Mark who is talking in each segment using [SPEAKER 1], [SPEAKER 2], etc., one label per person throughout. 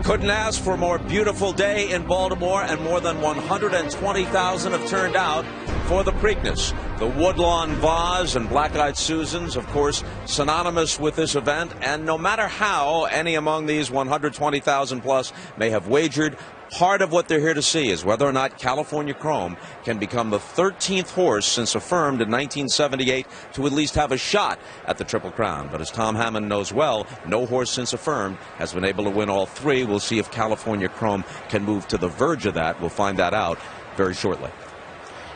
[SPEAKER 1] Couldn't ask for a more beautiful day in Baltimore, and more than 120,000 have turned out for the Preakness. The Woodlawn Vase and Black-Eyed Susans, of course, synonymous with this event, and no matter how any among these 120,000 plus may have wagered, part of what they're here to see is whether or not California Chrome can become the 13th horse since affirmed in 1978 to at least have a shot at the Triple Crown. But as Tom Hammond knows well, no horse since affirmed has been able to win all three. We'll see if California Chrome can move to the verge of that. We'll find that out very shortly.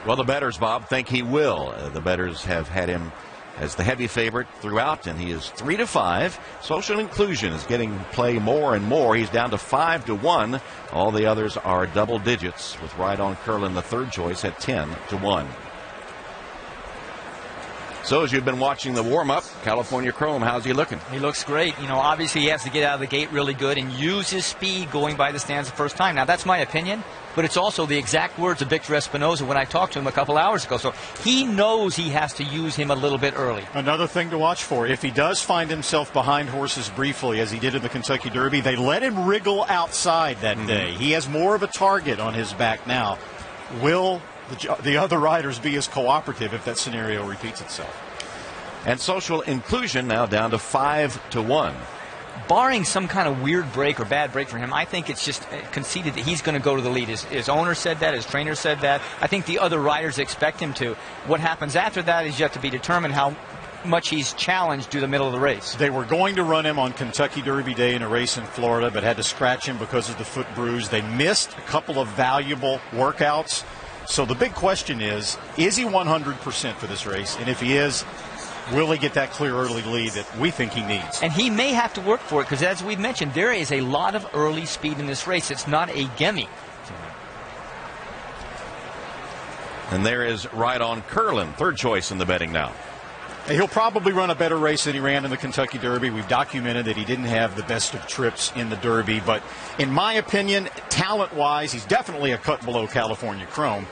[SPEAKER 2] Well, the bettors, Bob, think he will. The bettors have had him as the heavy favorite throughout, and he is 3-5. Social Inclusion is getting play more and more. He's down to 5-1. All the others are double digits, with Ride On Curlin, the third choice, at 10-1. So as you've been watching the warm-up, California Chrome, how's he looking?
[SPEAKER 3] He looks great. You know, obviously he has to get out of the gate really good and use his speed going by the stands the first time. Now, that's my opinion, but it's also the exact words of Victor Espinosa when I talked to him a couple hours ago. So he knows he has to use him a little bit early.
[SPEAKER 4] Another thing to watch for, if he does find himself behind horses briefly, as he did in the Kentucky Derby, they let him wriggle outside that day. He has more of a target on his back now. Will the other riders be as cooperative if that scenario repeats itself?
[SPEAKER 2] And Social Inclusion now down to 5-1.
[SPEAKER 3] Barring some kind of weird break or bad break for him, I think it's just conceded that he's going to go to the lead. His owner said that. His trainer said that. I think the other riders expect him to. What happens after that is yet to be determined, how much he's challenged to the middle of the race.
[SPEAKER 4] They were going to run him on Kentucky Derby Day in a race in Florida, but had to scratch him because of the foot bruise. They missed a couple of valuable workouts. So the big question is he 100% for this race? And if he is, will he get that clear early lead that we think he needs?
[SPEAKER 3] And he may have to work for it, because as we've mentioned, there is a lot of early speed in this race. It's not a gimme.
[SPEAKER 2] And there is Ride On Curlin, third choice in the betting now.
[SPEAKER 4] He'll probably run a better race than he ran in the Kentucky Derby. We've documented that he didn't have the best of trips in the Derby. But in my opinion, talent-wise, he's definitely a cut below California Chrome.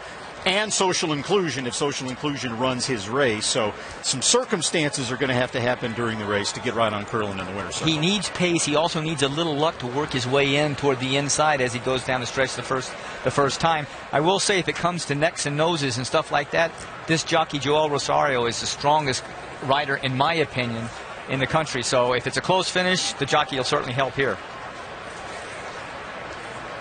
[SPEAKER 4] And Social Inclusion, if Social Inclusion runs his race. So some circumstances are going to happen during the race to get Ride On Curlin in the winner's circle.
[SPEAKER 3] He needs pace. He also needs a little luck to work his way in toward the inside as he goes down the stretch the first time. I will say, if it comes to necks and noses and stuff like that, this jockey, Joel Rosario, is the strongest rider, in my opinion, in the country. So if it's a close finish, the jockey will certainly help here.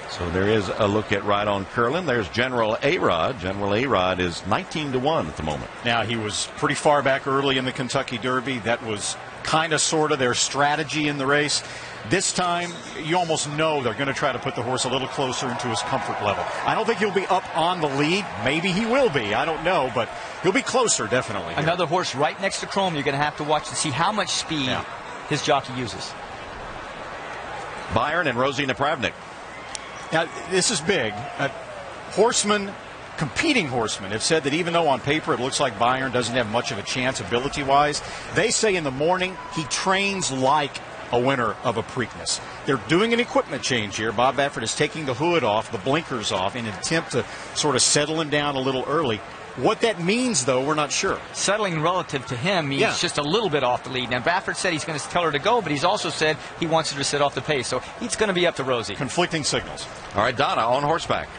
[SPEAKER 2] So there is a look at Ride On Curlin. There's General A-Rod. General A-Rod is 19-1 at the moment.
[SPEAKER 4] Now, he was pretty far back early in the Kentucky Derby. That was kind of sort of their strategy in the race. This time, you almost know they're going to try to put the horse a little closer into his comfort level. I don't think he'll be up on the lead. Maybe he will be. I don't know, but he'll be closer, definitely.
[SPEAKER 3] Another horse right next to Chrome you're going to have to watch to see how much speed his jockey uses.
[SPEAKER 2] Byron and Rosie Napravnik.
[SPEAKER 4] Now, this is big. Competing horsemen have said that even though on paper it looks like Byron doesn't have much of a chance ability-wise, they say in the morning he trains like a winner of a Preakness. They're doing an equipment change here. Bob Baffert is taking the hood off, the blinkers off, in an attempt to sort of settle him down a little early. What that means, though, we're not sure.
[SPEAKER 3] Settling relative to him means just a little bit off the lead. Now, Baffert said he's going to tell her to go, but he's also said he wants her to sit off the pace. So it's going to be up to Rosie.
[SPEAKER 4] Conflicting signals.
[SPEAKER 2] All right, Donna, on horseback.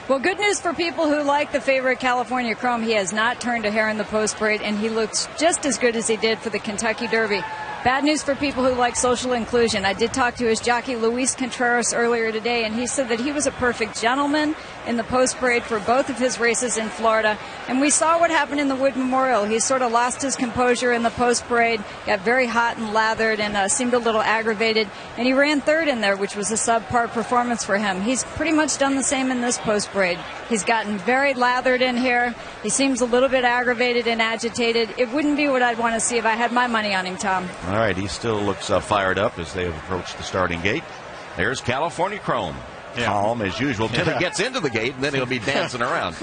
[SPEAKER 5] Well, good news for people who like the favorite California Chrome. He has not turned a hair in the post parade, and he looks just as good as he did for the Kentucky Derby. Bad news for people who like Social Inclusion. I did talk to his jockey, Luis Contreras, earlier today, and he said that he was a perfect gentleman in the post parade for both of his races in Florida. And we saw what happened in the Wood Memorial. He sort of lost his composure in the post parade, got very hot and lathered, and seemed a little aggravated. And he ran third in there, which was a subpar performance for him. He's pretty much done the same in this post parade. He's gotten very lathered in here. He seems a little bit aggravated and agitated. It wouldn't be what I'd want to see if I had my money on him, Tom.
[SPEAKER 2] All right, he still looks fired up as they approach the starting gate. There's California Chrome. Calm as usual till he gets into the gate, and then he'll be dancing around.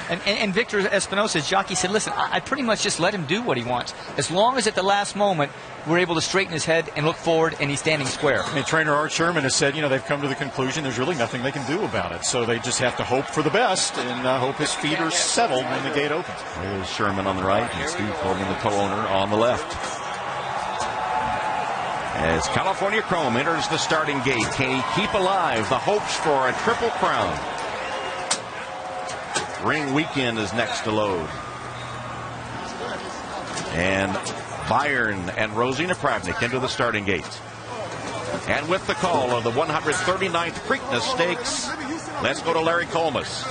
[SPEAKER 3] And Victor Espinosa's jockey said, listen, I pretty much just let him do what he wants. As long as at the last moment we're able to straighten his head and look forward and he's standing square.
[SPEAKER 4] And trainer Art Sherman has said, they've come to the conclusion there's really nothing they can do about it. So they just have to hope for the best and hope his feet are settled when the gate opens.
[SPEAKER 2] There's Sherman on the right and Steve Coleman, the co-owner, on the left. As California Chrome enters the starting gate, can he keep alive the hopes for a Triple Crown? Ring Weekend is next to load. And Byron and Rosina Pravnik into the starting gate. And with the call of the 139th Preakness Stakes, let's go to Larry Colmus.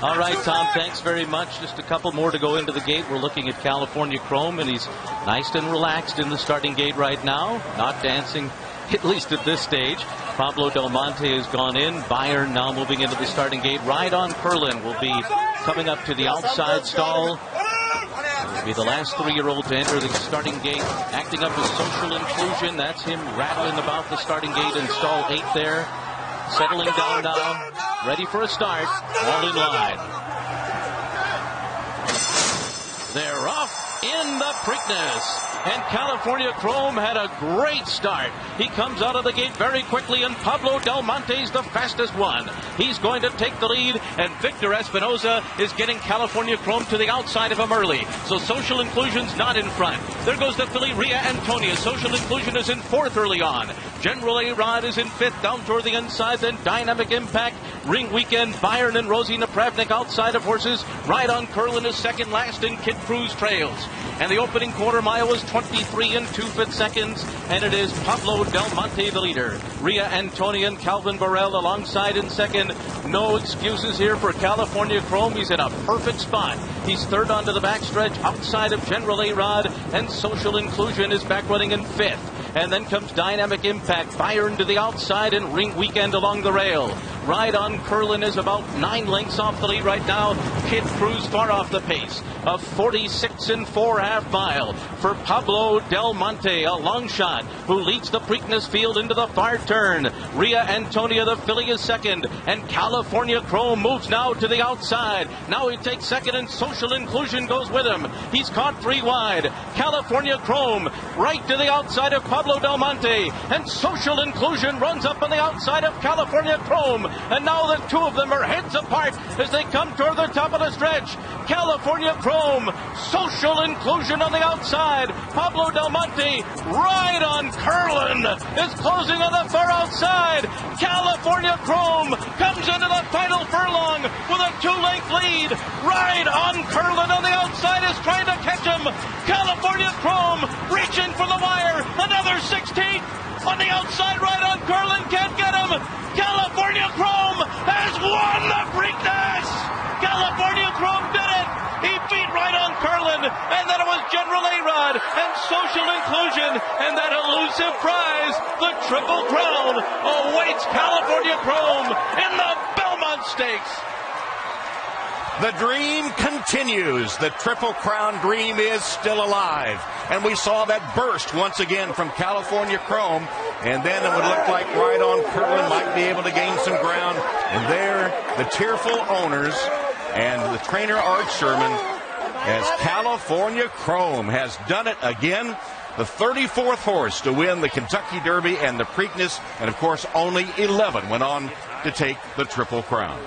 [SPEAKER 6] All right, Tom, thanks very much. Just a couple more to go into the gate. We're looking at California Chrome, and he's nice and relaxed in the starting gate right now, not dancing, at least at this stage. Pablo Del Monte has gone in. Byron now moving into the starting gate. Ride on Curlin will be coming up to the outside stall. Will be the last 3-year-old to enter the starting gate, acting up as social inclusion. That's him rattling about the starting gate in stall 8 there. Settling down now, ready for a start, all in line. They're off in the Preakness. And California Chrome had a great start. He comes out of the gate very quickly, and Pablo Del Monte's the fastest one. He's going to take the lead, and Victor Espinoza is getting California Chrome to the outside of him early. So Social Inclusion's not in front. There goes the filly Ria Antonia. Social Inclusion is in 4th early on. General A-Rod is in 5th down toward the inside. Then Dynamic Impact, Ring Weekend, Byron and Rosina Pravnik outside of horses. Ride on Curlin is second last, and Kid Cruz trails. And the opening quarter mile was 23 and 2/5 seconds, and it is Pablo Del Monte the leader. Ria Antonia and Calvin Burrell alongside in second. No excuses here for California Chrome. He's in a perfect spot. He's third onto the backstretch outside of General A-Rod, and Social Inclusion is back running in 5th. And then comes Dynamic Impact, Byron to the outside, and Ring Weekend along the rail. Ride on Curlin is about 9 lengths off the lead right now. Kid Cruz far off the pace. A 46 and 4/2 mile for Pablo Del Monte, a long shot, who leads the Preakness field into the far turn. Ria Antonia, the filly, is second, and California Chrome moves now to the outside. Now he takes second, and Social Inclusion goes with him. He's caught 3 wide. California Chrome right to the outside of Pablo Del Monte, and Social Inclusion runs up on the outside of California Chrome. And now the two of them are heads apart as they come toward the top of the stretch. California Chrome, Social Inclusion on the outside. Pablo Del Monte, Ride on Curlin is closing on the far outside. California Chrome comes into the final furlong with a 2-length lead. Ride on Curlin on the outside is trying to catch him. California Chrome reaching for the wire. Another 16th on the outside. Ride on Curlin can't get him. California Chrome has won the Preakness. California Chrome did it. He beat Ride on Curlin, and then it was General A-Rod and Social Inclusion, and that elusive prize, the Triple Crown, awaits California Chrome in the Belmont Stakes.
[SPEAKER 2] The dream continues. The Triple Crown dream is still alive. And we saw that burst once again from California Chrome. And then it would look like Ride on Curlin might be able to gain some ground. And there, the tearful owners and the trainer Art Sherman, as California Chrome has done it again. The 34th horse to win the Kentucky Derby and the Preakness. And, of course, only 11 went on to take the Triple Crown.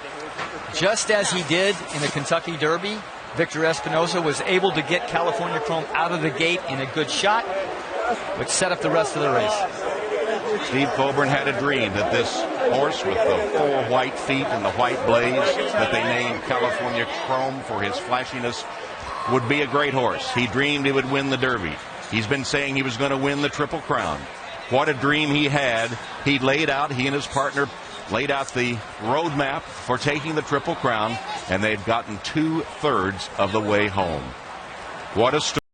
[SPEAKER 3] Just as he did in the Kentucky Derby, Victor Espinoza was able to get California Chrome out of the gate in a good shot, which set up the rest of the race.
[SPEAKER 2] Steve Coburn had a dream that this horse with the 4 white feet and the white blaze that they named California Chrome for his flashiness would be a great horse. He dreamed he would win the Derby. He's been saying he was going to win the Triple Crown. What a dream he had. He and his partner laid out the roadmap for taking the Triple Crown, and they've gotten 2/3 of the way home. What a story.